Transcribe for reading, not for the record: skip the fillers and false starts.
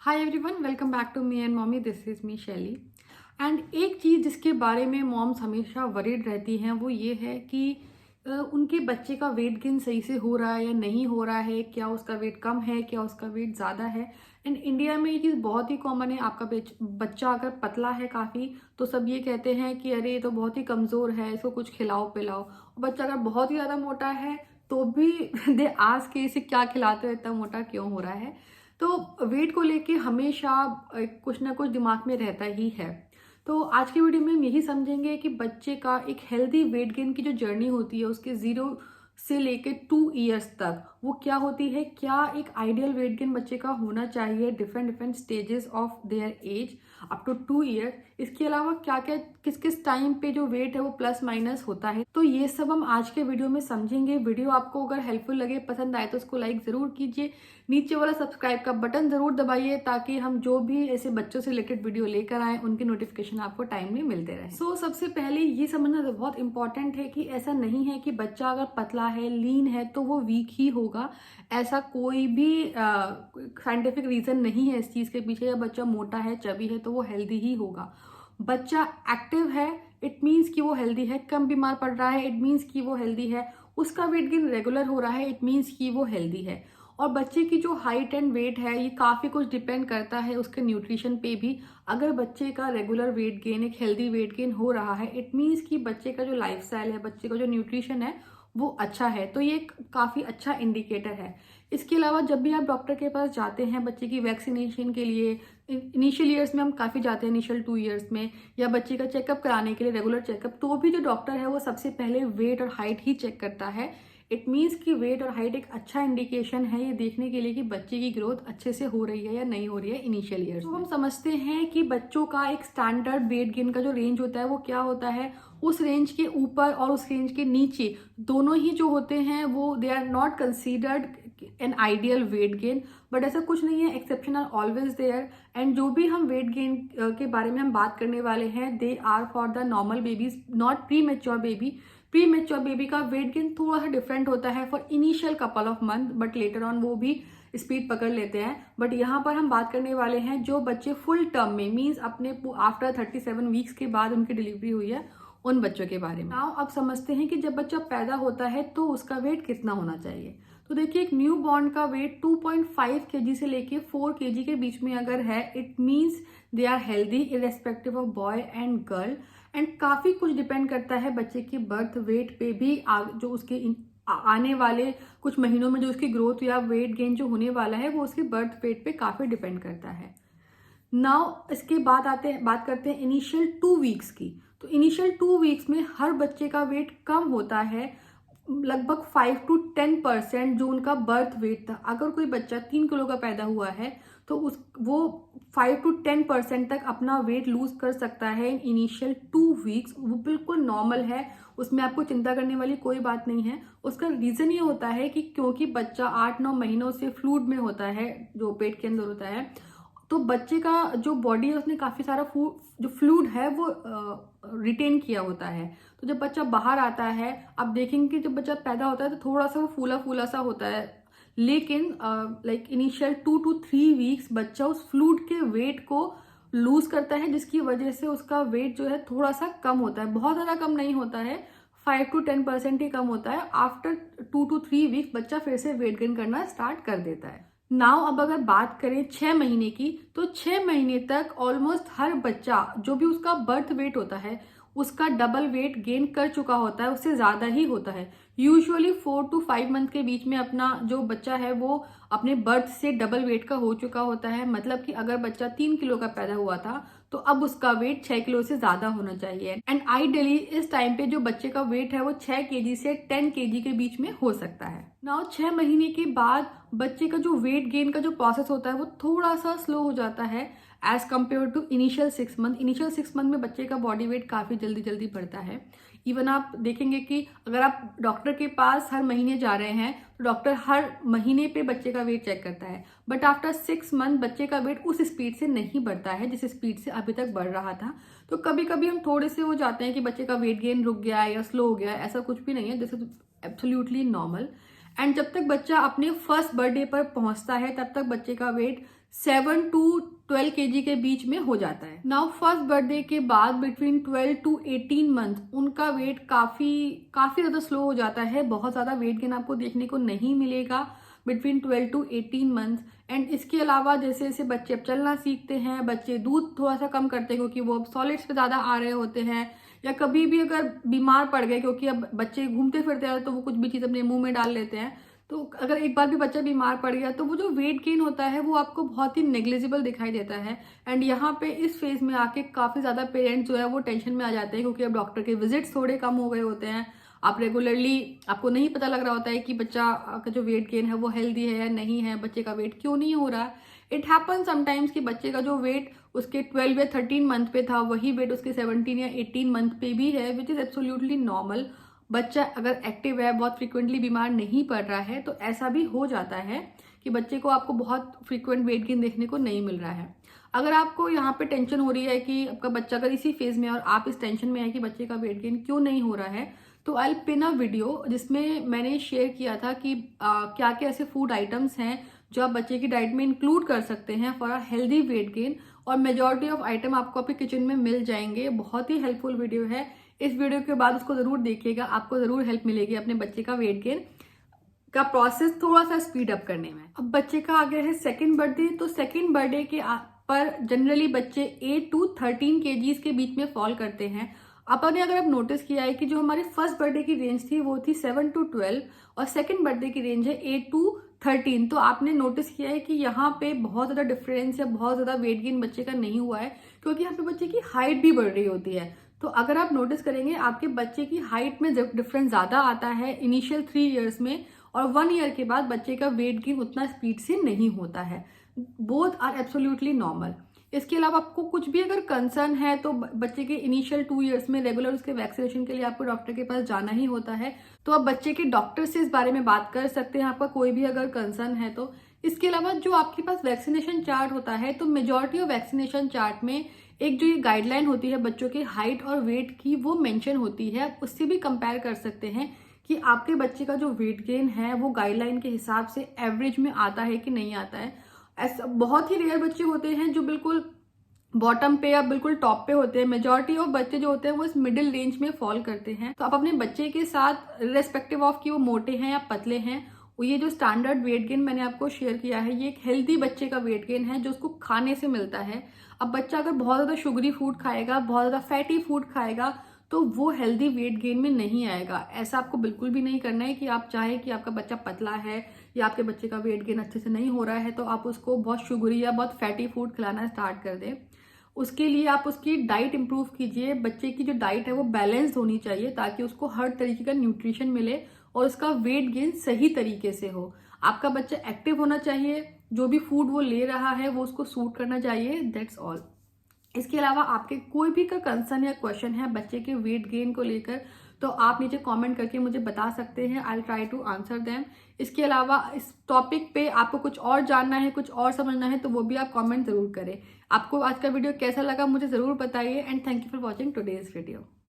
Hi everyone, welcome back to me and mommy. This is me Shelly. And एक चीज़ जिसके बारे में moms हमेशा वरीड रहती हैं वो ये है कि उनके बच्चे का वेट गेन सही से हो रहा है या नहीं हो रहा है, क्या उसका वेट कम है, क्या उसका वेट ज़्यादा है। एंड इंडिया में ये चीज़ बहुत ही कॉमन है। आपका बच्चा अगर पतला है काफ़ी तो सब ये कहते हैं कि अरे ये तो बहुत ही कमज़ोर है, इसको कुछ खिलाओ पिलाओ। और बच्चा अगर बहुत ही ज़्यादा मोटा है तो भी दे आस्क के इसे क्या खिलाते हो, इतना मोटा क्यों हो रहा है। तो वेट को लेके हमेशा कुछ ना कुछ दिमाग में रहता ही है। तो आज की वीडियो में हम यही समझेंगे कि बच्चे का एक हेल्दी वेट गेन की जो जर्नी होती है उसके 0 से लेके 2 इयर्स तक वो क्या होती है, क्या एक आइडियल वेट गेन बच्चे का होना चाहिए different different stages of their age up to 2 year. इसके अलावा क्या क्या किस किस टाइम पे जो वेट है वो प्लस माइनस होता है, तो ये सब हम आज के वीडियो में समझेंगे। वीडियो आपको अगर हेल्पफुल लगे, पसंद आए तो उसको लाइक ज़रूर कीजिए। नीचे वाला सब्सक्राइब का बटन जरूर दबाइए ताकि हम जो भी ऐसे बच्चों से रिलेटेड वीडियो लेकर आए उनके नोटिफिकेशन आपको टाइमली मिलते रहे। सबसे पहले ये समझना बहुत इंपॉर्टेंट है कि ऐसा नहीं है कि बच्चा अगर पतला है, लीन है तो वो वीक ही होगा। ऐसा कोई भी साइंटिफिक रीजन नहीं है इस चीज के पीछे। या बच्चा मोटा है, चबी है तो वो हेल्दी ही होगा। बच्चा एक्टिव है इट मीन्स कि वो हेल्दी है। कम बीमार पड़ रहा है इट मीन्स कि वो हेल्दी है। उसका वेट गेन रेगुलर हो रहा है इट मीन्स कि वो हेल्दी है। और बच्चे की जो हाइट एंड वेट है ये काफ़ी कुछ डिपेंड करता है उसके न्यूट्रिशन पे भी। अगर बच्चे का रेगुलर वेट गेन, एक हेल्दी वेट गेन हो रहा है इट मीन्स कि बच्चे का जो लाइफस्टाइल है, बच्चे का जो न्यूट्रिशन है वो अच्छा है। तो ये काफ़ी अच्छा इंडिकेटर है। इसके अलावा जब भी आप डॉक्टर के पास जाते हैं बच्चे की वैक्सीनेशन के लिए, इनिशियल ईयर्स में हम काफ़ी जाते हैं, इनिशियल 2 ईयर्स में, या बच्चे का चेकअप कराने के लिए रेगुलर चेकअप, तो भी जो डॉक्टर है वो सबसे पहले वेट और हाइट ही चेक करता है। इट मीन्स कि वेट और हाइट एक अच्छा इंडिकेशन है ये देखने के लिए कि बच्चे की ग्रोथ अच्छे से हो रही है या नहीं हो रही है इनिशियल ईयर्स। तो हम समझते हैं कि बच्चों का एक स्टैंडर्ड वेट गेन का जो रेंज होता है वो क्या होता है। उस रेंज के ऊपर और उस रेंज के नीचे दोनों ही जो होते हैं वो they are not considered an ideal weight gain. But ऐसा कुछ नहीं है, exception are always there. And जो भी हम वेट गेन के बारे में हम बात करने वाले हैं they are for the normal babies, not premature baby. Premature baby का वेट गेन थोड़ा सा डिफरेंट होता है for initial couple of month, but later on वो भी स्पीड पकड़ लेते हैं। बट यहाँ पर हम बात करने वाले हैं जो बच्चे फुल टर्म में मीन्स अपने आफ्टर 37 वीक्स के बाद उनकी डिलीवरी हुई है उन बच्चों के बारे में। नाउ अब समझते हैं कि जब बच्चा पैदा होता है तो उसका वेट कितना होना चाहिए। तो देखिए, एक न्यू बॉर्न का वेट 2.5 kg से लेके 4 kg के बीच में अगर है it means they are healthy irrespective of boy and girl. And काफी कुछ डिपेंड करता है बच्चे की बर्थ वेट पे भी। जो उसके आने वाले कुछ महीनों में जो उसकी ग्रोथ या वेट गेन जो होने वाला है वो उसके बर्थ वेट पे काफी डिपेंड करता है। नाउ इसके बाद बात करते हैं इनिशियल 2 वीक्स की। तो इनिशियल 2 वीक्स में हर बच्चे का वेट कम होता है लगभग 5 to 10% जो उनका बर्थ वेट था। अगर कोई बच्चा 3 किलो का पैदा हुआ है तो वो 5 to 10% तक अपना वेट लूज कर सकता है इन इनिशियल 2 वीक्स। वो बिल्कुल नॉर्मल है, उसमें आपको चिंता करने वाली कोई बात नहीं है। उसका रीजन ये होता है कि क्योंकि बच्चा 8-9 महीनों से फ्लूइड में होता है, जो पेट के अंदर होता है, तो बच्चे का जो बॉडी है उसने काफी सारा जो फ्लूइड है वो रिटेन किया होता है। तो जब बच्चा बाहर आता है, आप देखेंगे कि जब बच्चा पैदा होता है तो थोड़ा सा वो फूला फूला सा होता है, लेकिन लाइक इनिशियल 2 to 3 वीक्स बच्चा उस फ्लूइड के वेट को लूज करता है, जिसकी वजह से उसका वेट जो है थोड़ा सा कम होता है। बहुत ज्यादा कम नहीं होता है, 5 to 10% ही कम होता है। आफ्टर 2 to 3 वीक्स बच्चा फिर से वेट गेन करना स्टार्ट कर देता है। नाउ अब अगर बात करें 6 महीने की, तो 6 महीने तक ऑलमोस्ट हर बच्चा जो भी उसका बर्थ वेट होता है उसका डबल वेट गेन कर चुका होता है, उससे ज्यादा ही होता है। यूजुअली 4 to 5 मंथ के बीच में अपना जो बच्चा है वो अपने बर्थ से डबल वेट का हो चुका होता है। मतलब कि अगर बच्चा 3 किलो का पैदा हुआ था तो अब उसका वेट 6 किलो से ज्यादा होना चाहिए। एंड आइडियली इस टाइम पे जो बच्चे का वेट है वो 6 kg से 10 kg के बीच में हो सकता है। नाउ 6 महीने के बाद बच्चे का जो वेट गेन का जो प्रोसेस होता है वो थोड़ा सा स्लो हो जाता है as compared to initial 6 month. Initial 6 month में बच्चे का बॉडी वेट काफी जल्दी जल्दी बढ़ता है। इवन आप देखेंगे कि अगर आप डॉक्टर के पास हर महीने जा रहे हैं तो डॉक्टर हर महीने पे बच्चे का वेट चेक करता है, बट आफ्टर 6 मंथ बच्चे का वेट उस स्पीड से नहीं बढ़ता है जिस स्पीड से अभी तक बढ़ रहा था। तो कभी कभी हम थोड़े से हो जाते हैं कि बच्चे का वेट गेन रुक गया है या स्लो हो गया है, ऐसा कुछ भी नहीं है, this is absolutely normal. And जब तक बच्चा अपने फर्स्ट बर्थडे पर पहुंचता है तब तक बच्चे का वेट 7 to 12 kg के बीच में हो जाता है। नाउ फर्स्ट बर्थडे के बाद बिटवीन 12 to 18 मंथ उनका वेट काफ़ी ज़्यादा स्लो हो जाता है। बहुत ज़्यादा वेट गेन आपको देखने को नहीं मिलेगा बिटवीन 12 to 18 मंथ। एंड इसके अलावा जैसे जैसे बच्चे अब चलना सीखते हैं, बच्चे दूध थोड़ा सा कम करते हैं क्योंकि वो अब सॉलिड्स पे ज़्यादा आ रहे होते हैं, या कभी भी अगर बीमार पड़ गए क्योंकि अब बच्चे घूमते फिरते हैं तो वो कुछ भी चीज़ अपने मुंह में डाल लेते हैं, तो अगर एक बार भी बच्चा बीमार पड़ गया तो वो जो वेट गेन होता है वो आपको बहुत ही नेग्लिजिबल दिखाई देता है। एंड यहाँ पे इस फेज में आके काफ़ी ज़्यादा पेरेंट्स जो है वो टेंशन में आ जाते हैं क्योंकि अब डॉक्टर के विजिट्स थोड़े कम हो गए होते हैं। आप रेगुलरली, आपको नहीं पता लग रहा होता है कि बच्चा का जो वेट गेन है वो हेल्दी है या नहीं है, बच्चे का वेट क्यों नहीं हो रहा। इट हैपन समटाइम्स कि बच्चे का जो वेट उसके 12 या 13 मंथ पे था वही वेट उसके 17 या 18 मंथ पे भी है, विच इज़ एब्सोल्युटली नॉर्मल। बच्चा अगर एक्टिव है, बहुत फ्रीक्वेंटली बीमार नहीं पड़ रहा है, तो ऐसा भी हो जाता है कि बच्चे को आपको बहुत फ्रीक्वेंट वेट गेन देखने को नहीं मिल रहा है। अगर आपको यहाँ पे टेंशन हो रही है कि आपका बच्चा अगर इसी फेज में और आप इस टेंशन में है कि बच्चे का वेट गेन क्यों नहीं हो रहा है, तो आई पिन अ वीडियो जिसमें मैंने शेयर किया था कि क्या क्या ऐसे फूड आइटम्स हैं जो आप बच्चे की डाइट में इंक्लूड कर सकते हैं for a healthy weight gain, और मेजॉरिटी ऑफ आइटम आपको आपके किचन में मिल जाएंगे। बहुत ही हेल्पफुल वीडियो है। इस वीडियो के बाद उसको जरूर देखिएगा, आपको जरूर हेल्प मिलेगी अपने बच्चे का वेट गेन का प्रोसेस थोड़ा सा स्पीड अप करने में। अब बच्चे का आ गया है सेकेंड बर्थडे, तो सेकेंड बर्थडे के पर जनरली बच्चे 8 to 13 kgs के बीच में फॉल करते हैं। आपने अगर आप नोटिस किया है कि जो हमारी फर्स्ट बर्थडे की रेंज थी वो थी 7 to 12 और सेकेंड बर्थडे की रेंज है 8 to 13, तो आपने नोटिस किया है कि यहाँ पे बहुत ज़्यादा डिफरेंस है, बहुत ज़्यादा वेट गेन बच्चे का नहीं हुआ है क्योंकि यहाँ पे बच्चे की हाइट भी बढ़ रही होती है। तो अगर आप नोटिस करेंगे आपके बच्चे की हाइट में डिफरेंस ज़्यादा आता है इनिशियल 3 ईयर्स में, और 1 ईयर के बाद बच्चे का वेट गेन उतना स्पीड से नहीं होता है। Both are absolutely normal. इसके अलावा आपको कुछ भी अगर कंसर्न है तो बच्चे के इनिशियल 2 ईयर्स में रेगुलर उसके वैक्सीनेशन के लिए आपको डॉक्टर के पास जाना ही होता है, तो आप बच्चे के डॉक्टर से इस बारे में बात कर सकते हैं आपका कोई भी अगर कंसर्न है तो। इसके अलावा जो आपके पास वैक्सीनेशन चार्ट होता है, तो मेजॉरिटी ऑफ वैक्सीनेशन चार्ट में एक जो ये गाइडलाइन होती है बच्चों के हाइट और वेट की वो मेंशन होती है। आप उससे भी कंपेयर कर सकते हैं कि आपके बच्चे का जो वेट गेन है वो गाइडलाइन के हिसाब से एवरेज में आता है कि नहीं आता है। ऐसा बहुत ही रेयर बच्चे होते हैं जो बिल्कुल बॉटम पे या बिल्कुल टॉप पे होते हैं। मेजॉरिटी ऑफ बच्चे जो होते हैं वो इस मिडिल रेंज में फॉल करते हैं। तो आप अपने बच्चे के साथ रिस्पेक्टिव ऑफ कि वो मोटे हैं या पतले हैं, वो ये जो स्टैंडर्ड वेट गेन मैंने आपको शेयर किया है ये एक हेल्दी बच्चे का वेट गेन है जो उसको खाने से मिलता है। अब बच्चा अगर बहुत ज़्यादा शुगरी फूड खाएगा, बहुत ज़्यादा फैटी फूड खाएगा, तो वो हेल्दी वेट गेन में नहीं आएगा। ऐसा आपको बिल्कुल भी नहीं करना है कि आप चाहें कि आपका बच्चा पतला है या आपके बच्चे का वेट गेन अच्छे से नहीं हो रहा है तो आप उसको बहुत शुगरी या बहुत फैटी फूड खिलाना स्टार्ट कर दें। उसके लिए आप उसकी डाइट इंप्रूव कीजिए। बच्चे की जो डाइट है वो बैलेंस्ड होनी चाहिए ताकि उसको हर तरीके का न्यूट्रिशन मिले और उसका वेट गेन सही तरीके से हो। आपका बच्चा एक्टिव होना चाहिए, जो भी फूड वो ले रहा है वो उसको सूट करना चाहिए, दैट्स ऑल। इसके अलावा आपके कोई भी का कंसर्न या क्वेश्चन है बच्चे के वेट गेन को लेकर तो आप नीचे कमेंट करके मुझे बता सकते हैं। I will try to answer them. इसके अलावा इस टॉपिक पे आपको कुछ और जानना है, कुछ और समझना है तो वो भी आप कमेंट जरूर करें। आपको आज का वीडियो कैसा लगा मुझे जरूर बताइए, and thank you for watching today's video.